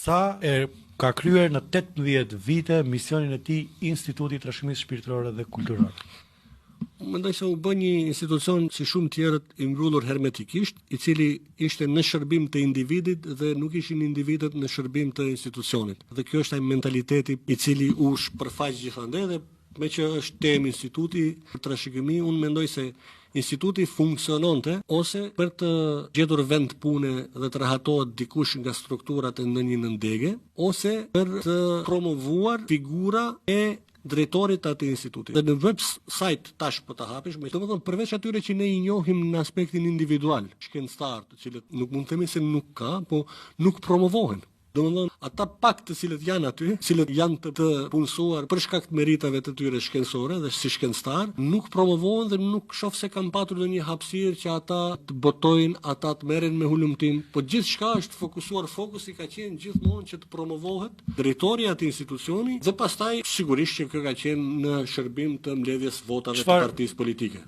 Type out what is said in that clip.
Sa ka kryer në 18 vite misionin e tij Instituti i Trashëgimisë Shpirtërore dhe Kulturore? Mendoj se u bë një institucion si shumë tjerët i mbyllur hermetikisht, i cili ishte në shërbim të individit dhe nuk ishin individët në shërbim të institucionit. Dhe kjo është ai mentaliteti i cili u shpërfaq gjithandej dhe me që është temë instituti për trashëgimi, unë mendoj se instituti funksiononte ose për të gjetur vend pune dhe të rahatohet dikush nga strukturat e ndonjë nëndege, ose për të promovuar figura e drejtorit të atij instituti. Dhe në website tash po ta hapish, domethënë përveç atyre që ne i njohim në aspektin individual, shkencëtar, të cilët nuk mund të themi se nuk ka, po nuk promovohen. Domethënë ata pak të cilët janë aty, cilët janë të punësuar për shkak të meritave të tyre shkencore dhe si shkencëtar, nuk promovohen dhe nuk shoh se kanë patur ndonjë hapësirë që ata të botojnë, ata të merren me hulumtim, po gjithçka është fokusuar, fokusi ka qenë gjithmonë që të promovohet drejtori i atij institucioni dhe pastaj sigurisht që kjo ka qenë në shërbim të mbledhjes votave të partisë politike.